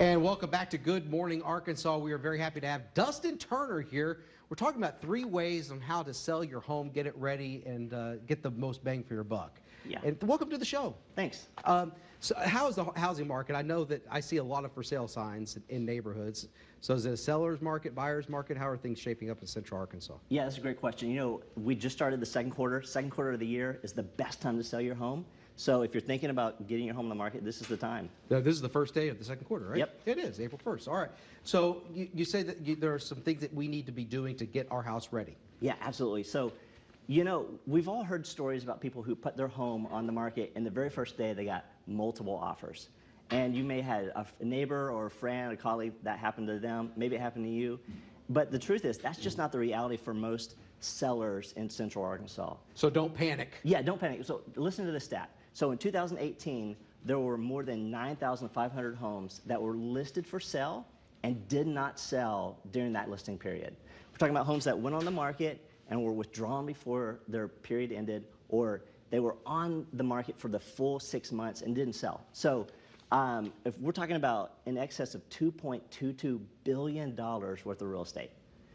And welcome back to Good Morning Arkansas. We are very happy to have Dustin Turner here. We're talking about 3 ways on how to sell your home, get it ready, and get the most bang for your buck. Yeah. And welcome to the show. Thanks. So how is the housing market? I know that I see a lot of for sale signs in neighborhoods. So is it a seller's market, buyer's market? How are things shaping up in Central Arkansas? Yeah, that's a great question. You know, we just started the second quarter. Second quarter of the year is the best time to sell your home. So if you're thinking about getting your home on the market, this is the time. Now, this is the first day of the second quarter, right? Yep. It is, April 1st. All right. So you say that there are some things that we need to be doing to get our house ready. Yeah, absolutely. So, you know, we've all heard stories about people who put their home on the market, and the very first day they got multiple offers. And you may have a neighbor or a friend, a colleague, that happened to them. Maybe it happened to you. But the truth is, that's just not the reality for most sellers in Central Arkansas. So don't panic. Yeah, don't panic. So listen to this stat. So in 2018, there were more than 9,500 homes that were listed for sale and did not sell during that listing period. We're talking about homes that went on the market and were withdrawn before their period ended, or they were on the market for the full 6 months and didn't sell. So if we're talking about in excess of $2.22 billion worth of real estate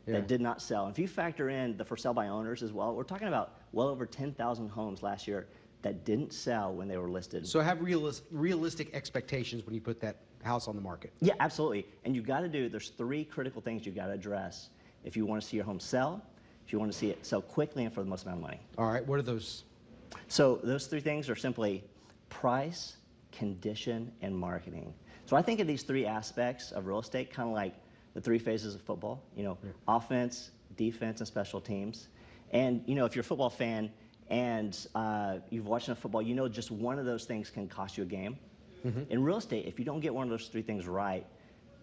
that did not sell. And if you factor in the for sale by owners as well, we're talking about well over 10,000 homes last year that didn't sell when they were listed. So have realistic expectations when you put that house on the market. Yeah, absolutely. And you've got to there's 3 critical things you've got to address if you want to see your home sell, if you want to see it sell quickly and for the most amount of money. All right, what are those? So those 3 things are simply price, condition, and marketing. So I think of these 3 aspects of real estate kind of like the 3 phases of football, you know, offense, defense, and special teams. And, you know, if you're a football fan, and you've watched enough football, you know just one of those things can cost you a game. In real estate, if you don't get one of those 3 things right,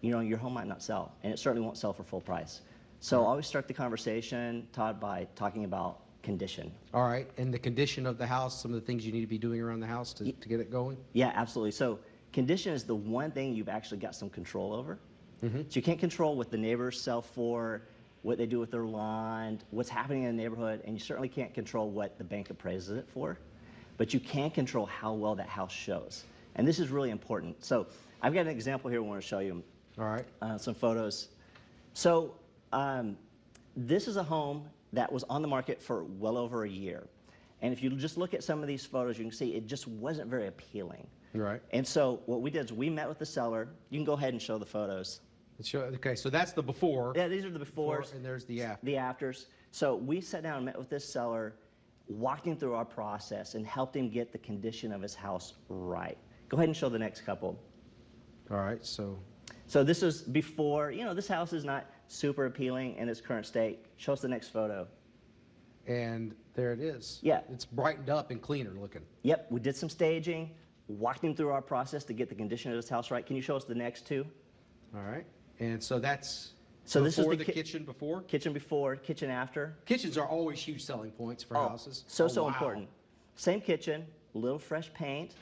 you know, your home might not sell, and it certainly won't sell for full price. So I always start the conversation, Todd, by talking about condition. All right, and the condition of the house, some of the things you need to be doing around the house to get it going? Yeah, absolutely. So condition is the one thing you've actually got some control over. So you can't control what the neighbors sell for, what they do with their lawn, what's happening in the neighborhood, and you certainly can't control what the bank appraises it for, but you can control how well that house shows. And this is really important. So I've got an example here I want to show you. All right. Some photos. So this is a home that was on the market for well over a year. And if you just look at some of these photos, you can see it just wasn't very appealing. Right. And so what we did is we met with the seller. You can go ahead and show the photos. Okay, so that's the before. Yeah, these are the befores. And there's the after. The afters. So we sat down and met with this seller, walked him through our process, and helped him get the condition of his house right. Go ahead and show the next couple. All right, so this is before. You know, this house is not super appealing in its current state. Show us the next photo. And there it is. Yeah. It's brightened up and cleaner looking. Yep, we did some staging, walked him through our process to get the condition of his house right. Can you show us the next 2? All right. And so that's this is the kitchen before? Kitchen before, kitchen after. Kitchens are always huge selling points for houses. So wow. important. Same kitchen, little fresh paint,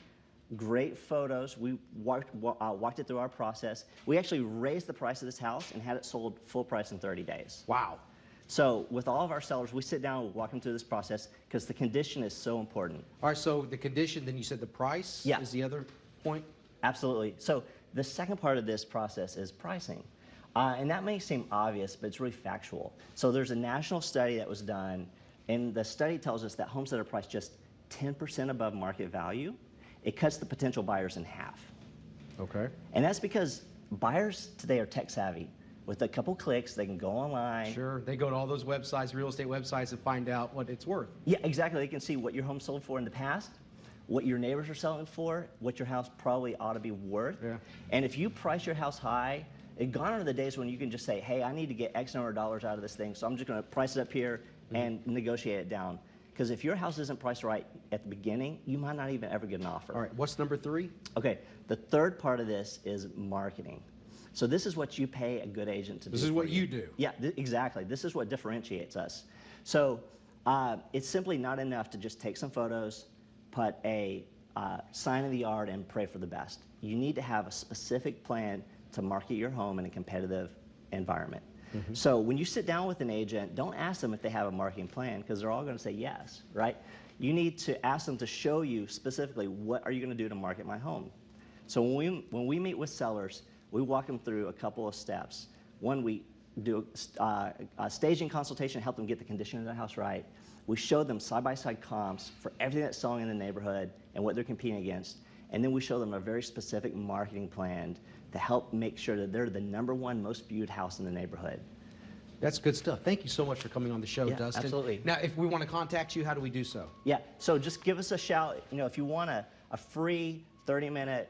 great photos. We walked it through our process. We actually raised the price of this house and had it sold full price in 30 days. Wow. So with all of our sellers, we sit down and walk them through this process because the condition is so important. All right, so the condition, then you said the price is the other point? Absolutely. So the second part of this process is pricing. And that may seem obvious, but it's really factual. So there's a national study that was done, and the study tells us that homes that are priced just 10% above market value, it cuts the potential buyers in half. Okay. And that's because buyers today are tech savvy. With a couple clicks, they can go online. Sure, they go to all those websites, real estate websites, and find out what it's worth. Yeah, exactly. They can see what your home sold for in the past, what your neighbors are selling for, what your house probably ought to be worth. Yeah. And if you price your house high, gone are the days when you can just say, hey, I need to get X number of dollars out of this thing, so I'm just going to price it up here and negotiate it down. Because if your house isn't priced right at the beginning, you might not even ever get an offer. All right, what's number 3? Okay, the third part of this is marketing. So this is what you pay a good agent to do. This is what you do. Yeah, exactly. This is what differentiates us. So it's simply not enough to just take some photos, put a sign in the yard, and pray for the best. You need to have a specific plan to market your home in a competitive environment. So when you sit down with an agent, don't ask them if they have a marketing plan, because they're all going to say yes, right? You need to ask them to show you specifically what are you going to do to market my home. So when we meet with sellers, we walk them through a couple of steps. One, we do a staging consultation, help them get the condition of their house right. We show them side-by-side comps for everything that's selling in the neighborhood and what they're competing against. And then we show them a very specific marketing plan to help make sure that they're the #1 most viewed house in the neighborhood. That's good stuff. Thank you so much for coming on the show, Yeah, Dustin. absolutely. Now, if we want to contact you, how do we do so? Yeah, so just give us a shout. If you want a free 30-minute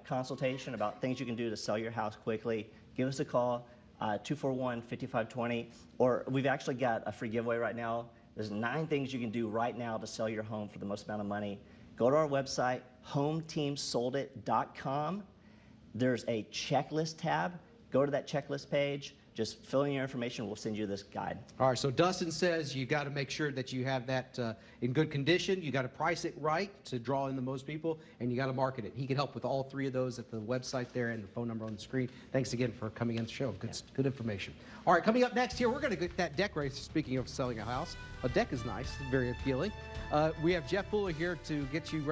consultation about things you can do to sell your house quickly, give us a call, 241-5520. Or we've actually got a free giveaway right now. There's 9 things you can do right now to sell your home for the most amount of money. Go to our website, hometeamsoldit.com. There's a checklist tab. Go to that checklist page. Just fill in your information. We'll send you this guide. All right, so Dustin says you got to make sure that you have that in good condition. You got to price it right to draw in the most people, and you got to market it. He can help with all 3 of those at the website there and the phone number on the screen. Thanks again for coming on the show. Good information. All right, coming up next here, we're going to get that deck ready. Speaking of selling a house, a deck is nice, very appealing. We have Jeff Fuller here to get you ready